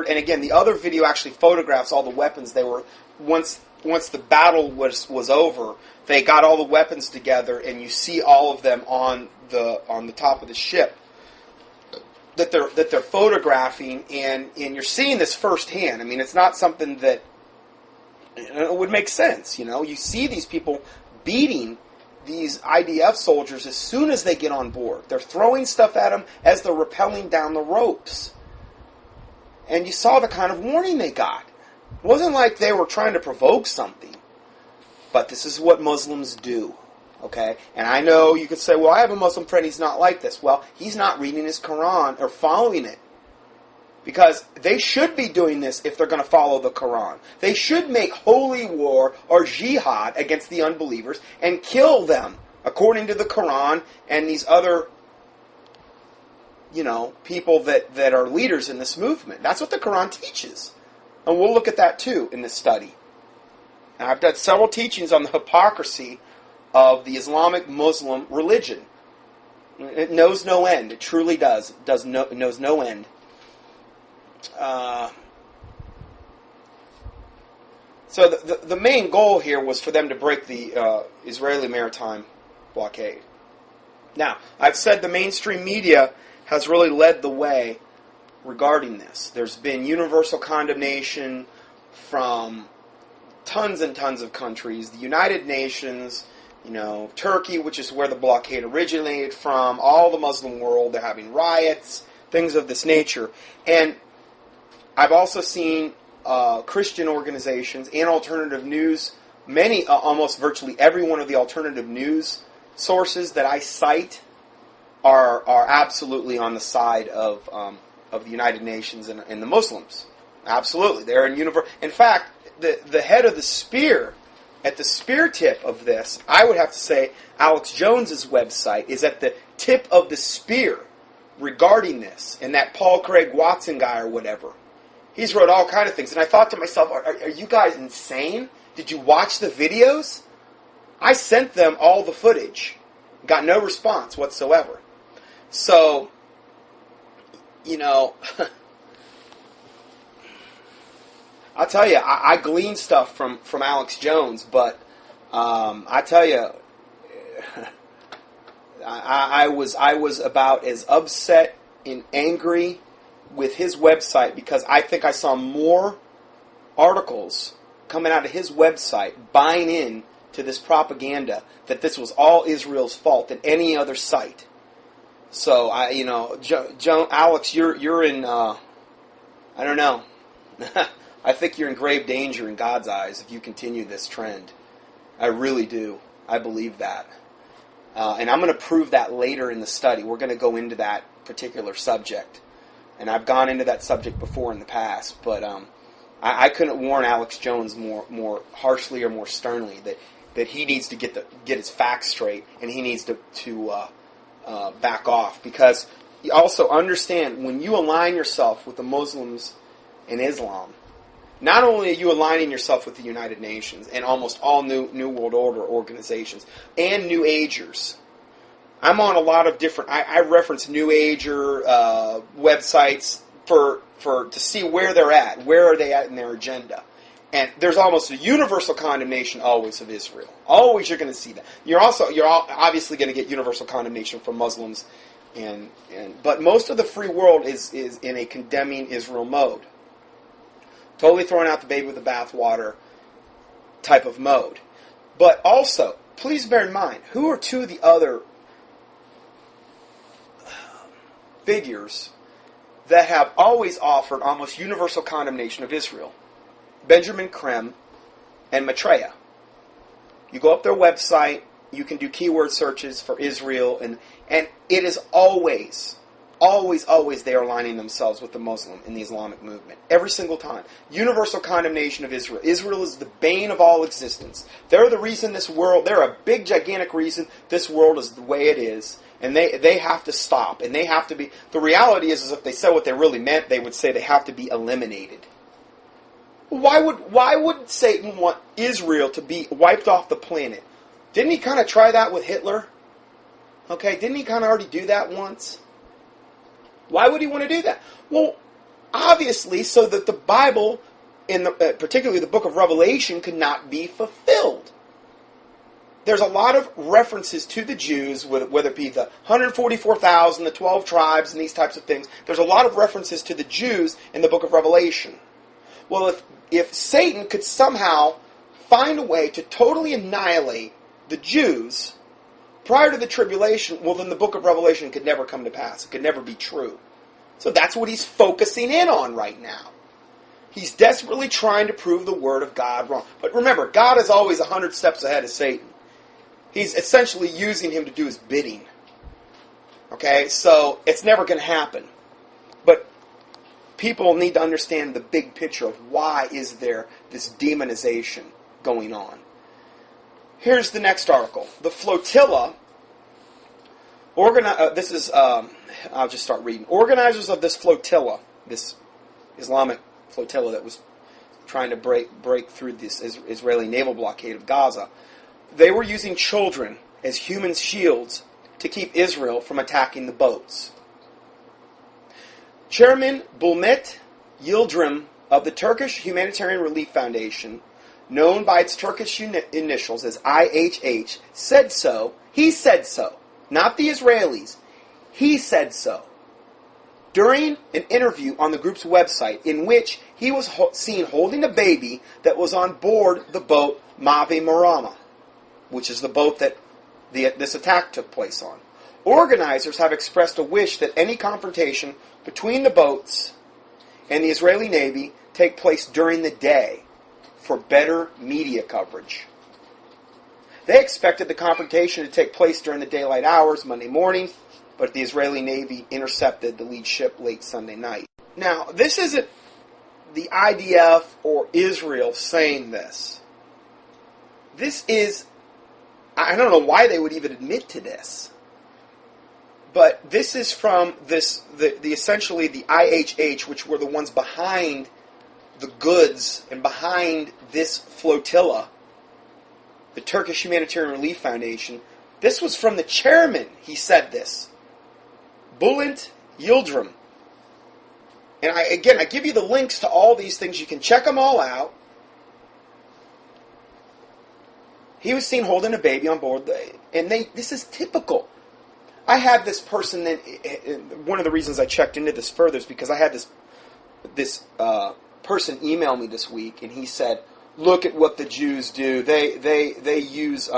And again, the other video actually photographs all the weapons they were, once the battle was over, they got all the weapons together, and you see all of them on the top of the ship that they're photographing, and you're seeing this firsthand. I mean, it's not something that would make sense, You see these people beating these IDF soldiers as soon as they get on board. They're throwing stuff at them as they're rappelling down the ropes. And you saw the kind of warning they got. It wasn't like they were trying to provoke something. But this is what Muslims do. Okay? And I know you could say, well, I have a Muslim friend, he's not like this. Well, he's not reading his Quran or following it. Because they should be doing this if they're going to follow the Quran. They should make holy war or jihad against the unbelievers and kill them according to the Quran and these other, people that are leaders in this movement. That's what the Quran teaches. And we'll look at that too in this study. And I've done several teachings on the hypocrisy of the Islamic Muslim religion. It knows no end. It truly does. It knows no end. So the main goal here was for them to break the Israeli maritime blockade. Now, I've said the mainstream media has really led the way regarding this. There's been universal condemnation from tons and tons of countries. The United Nations, Turkey, which is where the blockade originated from, all the Muslim world, they're having riots, things of this nature. And I've also seen Christian organizations and alternative news, many, almost virtually every one of the alternative news sources that I cite are absolutely on the side of the United Nations and the Muslims. Absolutely. They're in universe. In fact, the head of the spear, at the spear tip of this, I would have to say Alex Jones's website is at the tip of the spear regarding this, and that Paul Craig Watson guy or whatever. He's wrote all kind of things. And I thought to myself, are you guys insane? Did you watch the videos? I sent them all the footage. Got no response whatsoever. So, I'll tell you, I glean stuff from Alex Jones, but I tell you, I was about as upset and angry with his website because I think I saw more articles coming out of his website buying in to this propaganda that this was all Israel's fault than any other site. So Alex, you're in I don't know. I think you're in grave danger in God's eyes if you continue this trend. I really do. I believe that. And I'm going to prove that later in the study. We're going to go into that particular subject. And I've gone into that subject before in the past, but I couldn't warn Alex Jones more harshly or more sternly that he needs to get his facts straight, and he needs to back off. Because you also understand, when you align yourself with the Muslims and Islam, not only are you aligning yourself with the United Nations and almost all New World Order organizations and New Agers. I'm on a lot of different. I reference New Ager websites to see where they're at. Where are they at in their agenda? And there's almost a universal condemnation always of Israel. Always, you're going to see that. You're obviously going to get universal condemnation from Muslims, but most of the free world is in a condemning Israel mode. Totally throwing out the baby with the bathwater type of mode. But also, please bear in mind, who are two of the other figures that have always offered almost universal condemnation of Israel? Benjamin Krem and Maitreya. You go up their website, you can do keyword searches for Israel, and it is always they are aligning themselves with the Muslim in the Islamic movement. Every single time. Universal condemnation of Israel. Israel is the bane of all existence. They're the reason they're a big, gigantic reason this world is the way it is. And they have to stop. And they have to be... The reality is if they said what they really meant, they would say they have to be eliminated. Why would Satan want Israel to be wiped off the planet? Didn't he kind of try that with Hitler? Okay, didn't he kind of already do that once? Why would he want to do that? Well, obviously so that the Bible, particularly the book of Revelation, could not be fulfilled. There's a lot of references to the Jews, whether it be the 144,000, the 12 tribes, and these types of things. There's a lot of references to the Jews in the book of Revelation. Well, if Satan could somehow find a way to totally annihilate the Jews prior to the tribulation, well, then the book of Revelation could never come to pass. It could never be true. So that's what he's focusing in on right now. He's desperately trying to prove the word of God wrong. But remember, God is always 100 steps ahead of Satan. He's essentially using him to do his bidding. Okay, so it's never going to happen. But people need to understand the big picture of why is there this demonization going on. Here's the next article. The Flotilla, I'll just start reading. Organizers of this flotilla, this Islamic flotilla that was trying to break through this Israeli naval blockade of Gaza, they were using children as human shields to keep Israel from attacking the boats. Chairman Bulmet Yildirim of the Turkish Humanitarian Relief Foundation, known by its Turkish initials as IHH, said so. He said so. Not the Israelis. He said so. During an interview on the group's website in which he was seen holding a baby that was on board the boat Mavi Marama, which is the boat that this attack took place on. Organizers have expressed a wish that any confrontation between the boats and the Israeli Navy take place during the day for better media coverage. They expected the confrontation to take place during the daylight hours Monday morning, but the Israeli Navy intercepted the lead ship late Sunday night. Now, this isn't the IDF or Israel saying this. This is, I don't know why they would even admit to this, but this is from essentially the IHH, which were the ones behind the goods and behind this flotilla, the Turkish Humanitarian Relief Foundation. This was from the chairman. He said this, Bulent Yildirim. And I give you the links to all these things. You can check them all out. He was seen holding a baby on board, this is typical. I had this person, one of the reasons I checked into this further is because I had this person email me this week, and he said, look at what the Jews do. They use,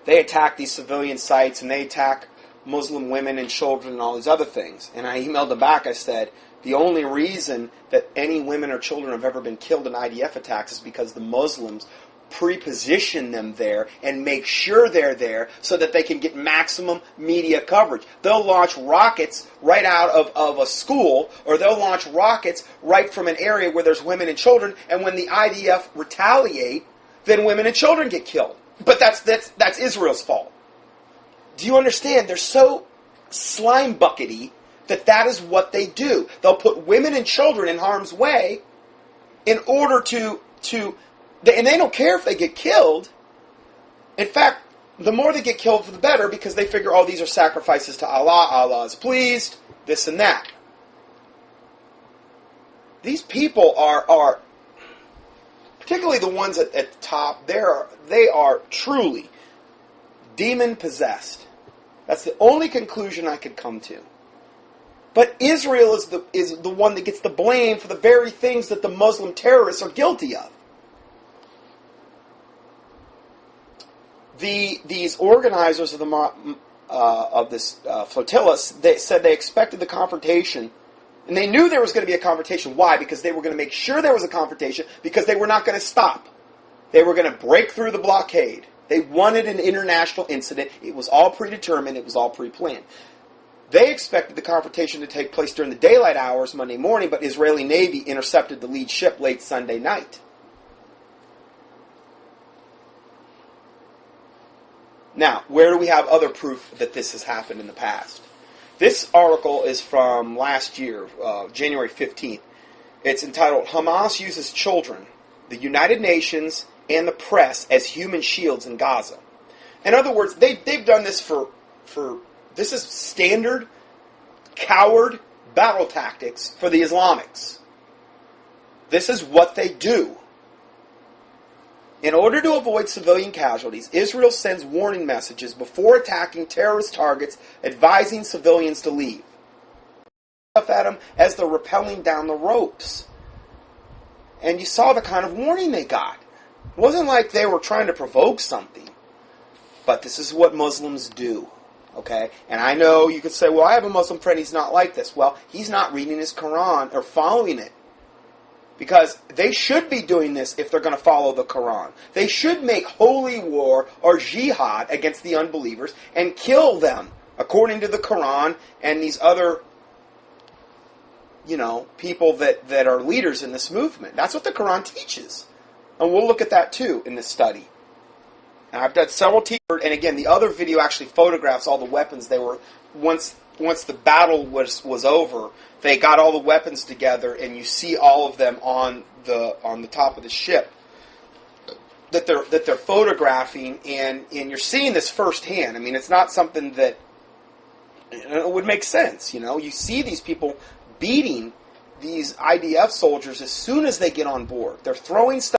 they attack these civilian sites, and they attack Muslim women and children and all these other things. And I emailed him back, I said, the only reason that any women or children have ever been killed in IDF attacks is because the Muslims pre-position them there and make sure they're there so that they can get maximum media coverage. They'll launch rockets right out of a school, or they'll launch rockets right from an area where there's women and children, and when the IDF retaliate, then women and children get killed. But that's Israel's fault. Do you understand? They're so slime buckety that is what they do. They'll put women and children in harm's way in order to and they don't care if they get killed. In fact, the more they get killed, the better, because they figure, oh, these are sacrifices to Allah. Allah is pleased, this and that. These people are particularly the ones at the top, they are truly demon-possessed. That's the only conclusion I could come to. But Israel is the one that gets the blame for the very things that the Muslim terrorists are guilty of. These organizers of this flotilla, they said they expected the confrontation, and they knew there was going to be a confrontation. Why? Because they were going to make sure there was a confrontation, because they were not going to stop. They were going to break through the blockade. They wanted an international incident. It was all predetermined. It was all pre-planned. They expected the confrontation to take place during the daylight hours Monday morning, but Israeli Navy intercepted the lead ship late Sunday night. Now, where do we have other proof that this has happened in the past? This article is from last year, January 15th. It's entitled, Hamas Uses Children, the United Nations, and the Press as Human Shields in Gaza. In other words, they've done this for this is standard, coward, battle tactics for the Islamics. This is what they do. In order to avoid civilian casualties, Israel sends warning messages before attacking terrorist targets, advising civilians to leave. At them as they're rappelling down the ropes. And you saw the kind of warning they got. It wasn't like they were trying to provoke something. But this is what Muslims do. Okay? And I know you could say, well, I have a Muslim friend, he's not like this. Well, he's not reading his Quran or following it. Because they should be doing this if they're going to follow the Quran. They should make holy war or jihad against the unbelievers and kill them according to the Quran and these other, people that are leaders in this movement. That's what the Quran teaches. And we'll look at that too in this study. And I've done several teachers, and again, the other video actually photographs all the weapons they were, once the battle was over, they got all the weapons together, and you see all of them on the top of the ship that they're photographing, and you're seeing this firsthand. I mean, it's not something that it would make sense. You see these people beating these IDF soldiers as soon as they get on board. They're throwing stuff